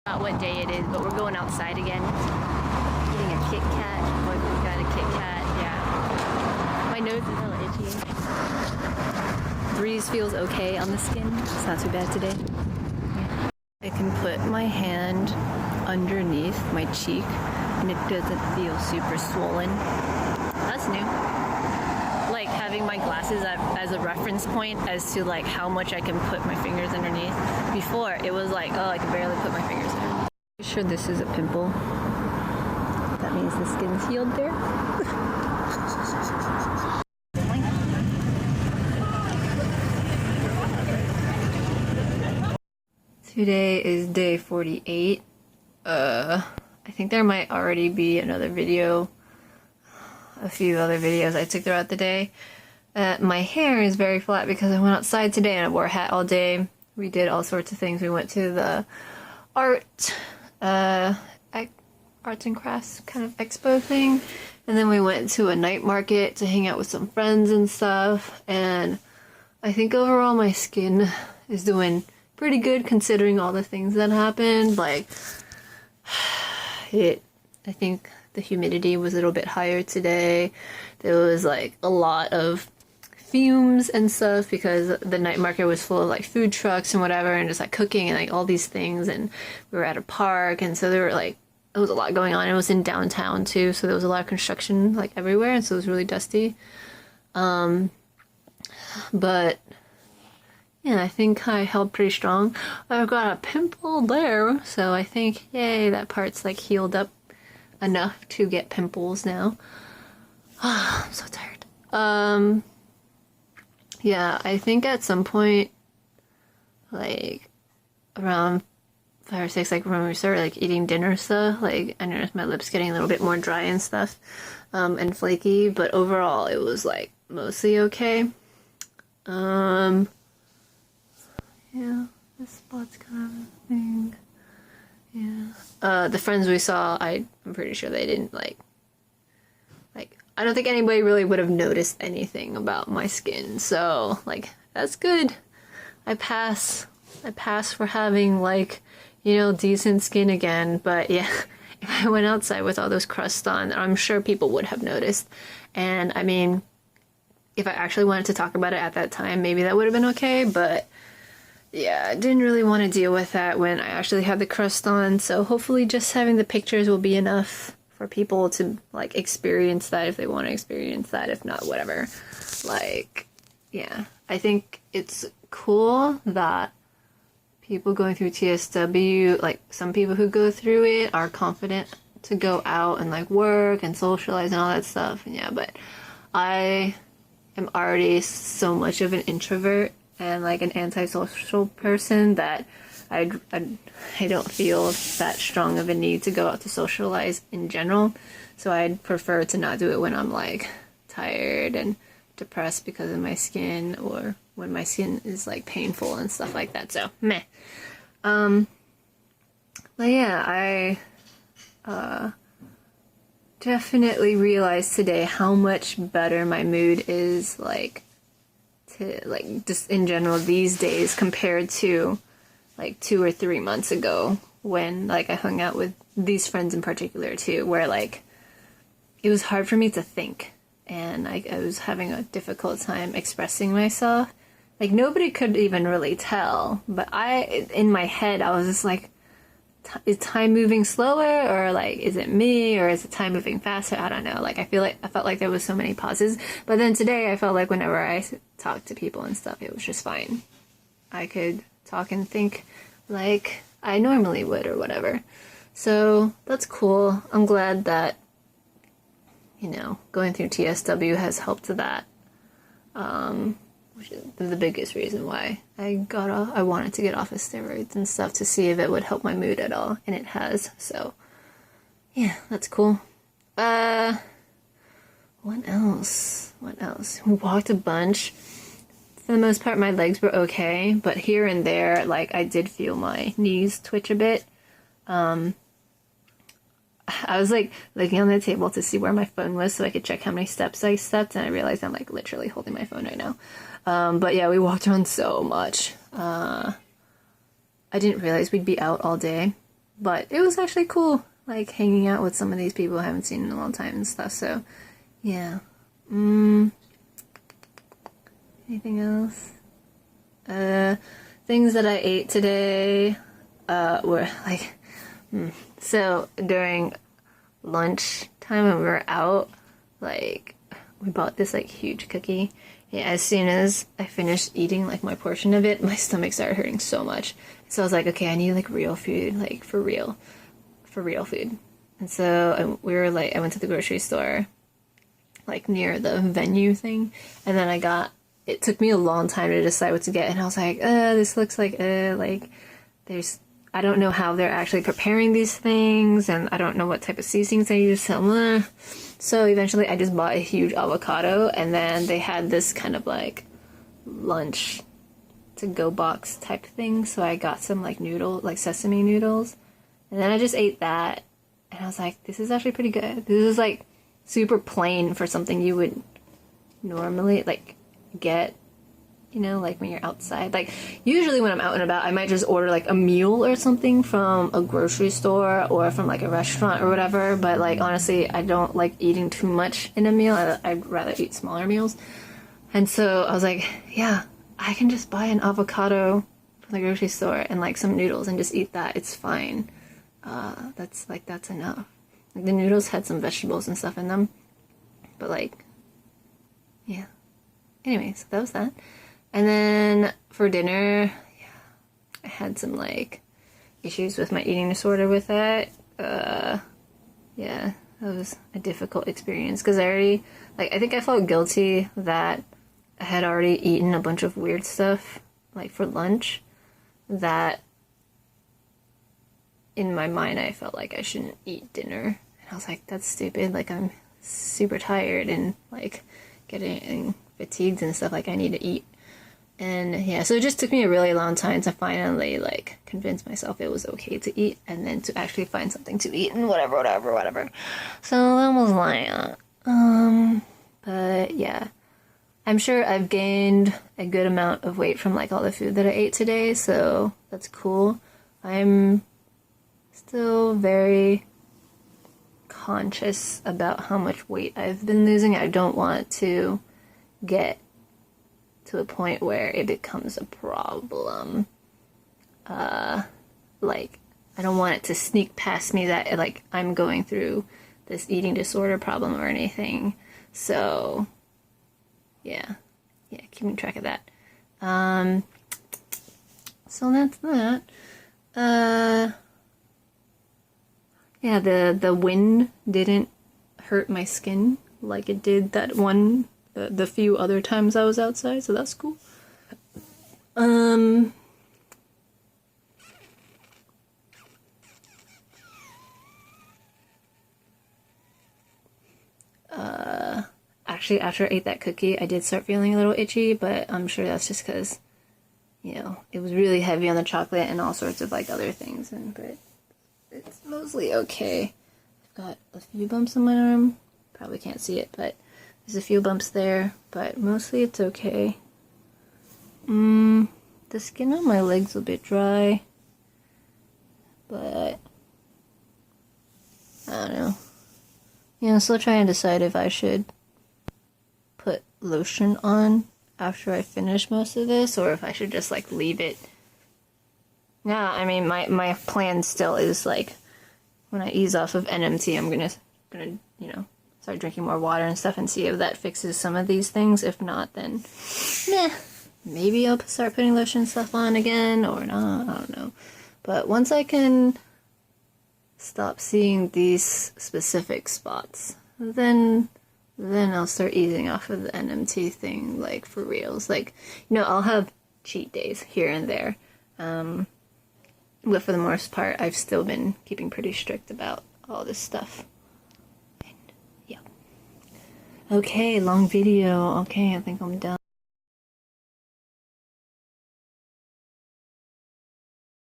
Not what day it is, but we're going outside again. Getting a Kit Kat. Boyfriend's got a Kit Kat. Yeah. My nose is hella itchy. Breeze feels okay on the skin. It's not too bad today. Yeah. I can put my hand underneath my cheek and it doesn't feel super swollen. That's new. Like having my glasses as a reference point as to like how much I can put my fingers underneath. Before it was like, oh, I can barely put my fingers in. I'm sure this is a pimple. That means the skin's healed there. Today is day 48. I think there might already be another video, a few other videos I took throughout the day. My hair is very flat because I went outside today and I wore a hat all day. We did all sorts of things. We went to the arts and crafts kind of expo thing, and then we went to a night market to hang out with some friends and stuff. And I think overall my skin is doing pretty good considering all the things that happened. Like I think the humidity was a little bit higher today. There was like a lot of fumes and stuff because the night market was full of like food trucks and whatever, and just like cooking and like all these things, and we were at a park, and so there were like, there was a lot going on. It was in downtown too, so there was a lot of construction like everywhere, and so it was really dusty. But yeah, I think I held pretty strong. I've got a pimple there, so I think, yay, that part's like healed up enough to get pimples now. I'm so tired. Yeah, I think at some point, like around 5 or 6, like when we started like eating dinner stuff, like I noticed my lips getting a little bit more dry and stuff, and flaky, but overall it was like mostly okay. Yeah, this spot's kind of a thing. Yeah. The friends we saw, I'm pretty sure they didn't like, I don't think anybody really would have noticed anything about my skin, so, like, that's good. I pass for having, like, you know, decent skin again, but yeah, if I went outside with all those crusts on, I'm sure people would have noticed. And, I mean, if I actually wanted to talk about it at that time, maybe that would have been okay, but yeah, I didn't really want to deal with that when I actually had the crust on, so hopefully just having the pictures will be enough for people to, like, experience that if they want to experience that. If not, whatever. Like, yeah. I think it's cool that people going through TSW, like, some people who go through it are confident to go out and, like, work and socialize and all that stuff. And yeah, but I am already so much of an introvert and, like, an antisocial person that I don't feel that strong of a need to go out to socialize in general, so I'd prefer to not do it when I'm like tired and depressed because of my skin, or when my skin is like painful and stuff like that, so meh. But yeah, I definitely realized today how much better my mood is, like, just in general these days compared to like 2 or 3 months ago when like I hung out with these friends in particular too, where like it was hard for me to think and I was having a difficult time expressing myself. Like nobody could even really tell, but in my head I was just like, is time moving slower, or like is it me, or is it time moving faster? I don't know. Like I felt like there was so many pauses, but then today I felt like whenever I talked to people and stuff, it was just fine. I could talk and think like I normally would or whatever. So that's cool. I'm glad that, you know, going through TSW has helped to that. Which is the biggest reason why I wanted to get off of steroids and stuff, to see if it would help my mood at all, and it has. So yeah, that's cool. What else? We walked a bunch. For the most part, my legs were okay, but here and there, like, I did feel my knees twitch a bit. I was, like, looking on the table to see where my phone was so I could check how many steps I stepped, and I realized I'm, like, literally holding my phone right now. But yeah, we walked around so much. I didn't realize we'd be out all day, but it was actually cool, like hanging out with some of these people I haven't seen in a long time and stuff. So yeah. Anything else? Things that I ate today were like, so during lunch time when we were out, like we bought this like huge cookie. Yeah, as soon as I finished eating like my portion of it, my stomach started hurting so much. So I was like, okay, I need like real food, like for real food. And so we were like, I went to the grocery store, like near the venue thing, and then it took me a long time to decide what to get, and I was like, this looks like I don't know how they're actually preparing these things, and I don't know what type of seasonings they use, so eventually I just bought a huge avocado, and then they had this kind of like lunch to go box type thing, so I got some like sesame noodles, and then I just ate that, and I was like, this is actually pretty good. This is like super plain for something you would normally like get, you know, like when you're outside. Like usually when I'm out and about, I might just order like a meal or something from a grocery store or from like a restaurant or whatever, but like honestly I don't like eating too much in a meal. I'd rather eat smaller meals. And so I was like, yeah, I can just buy an avocado from the grocery store and like some noodles and just eat that. It's fine. That's enough. Like the noodles had some vegetables and stuff in them, but like, yeah. Anyway, so that was that. And then for dinner, yeah, I had some like issues with my eating disorder with that. Yeah, that was a difficult experience because I think I felt guilty that I had already eaten a bunch of weird stuff like for lunch, that in my mind I felt like I shouldn't eat dinner. And I was like, that's stupid. Like I'm super tired and like getting fatigued and stuff, like I need to eat. And yeah, so it just took me a really long time to finally like convince myself it was okay to eat, and then to actually find something to eat and whatever. So that was like but yeah, I'm sure I've gained a good amount of weight from like all the food that I ate today, so that's cool. I'm still very conscious about how much weight I've been losing. I don't want to get to a point where it becomes a problem. Like, I don't want it to sneak past me that like I'm going through this eating disorder problem or anything. So yeah, keeping track of that. So that's that. Yeah, the wind didn't hurt my skin like it did the few other times I was outside, so that's cool. Actually, after I ate that cookie, I did start feeling a little itchy, but I'm sure that's just because, you know, it was really heavy on the chocolate and all sorts of like other things, but it's mostly okay. I've got a few bumps on my arm. Probably can't see it, but there's a few bumps there, but mostly it's okay. The skin on my leg's a bit dry, but I don't know. Yeah, I'm still trying to decide if I should put lotion on after I finish most of this, or if I should just like leave it. Yeah, I mean, my plan still is like when I ease off of NMT, I'm gonna you know, start drinking more water and stuff and see if that fixes some of these things. If not, then meh, maybe I'll start putting lotion stuff on again or not. I don't know. But once I can stop seeing these specific spots, then I'll start easing off of the NMT thing, like for reals. Like, you know, I'll have cheat days here and there. But for the most part, I've still been keeping pretty strict about all this stuff. And, yeah. Okay, long video. Okay, I think I'm done.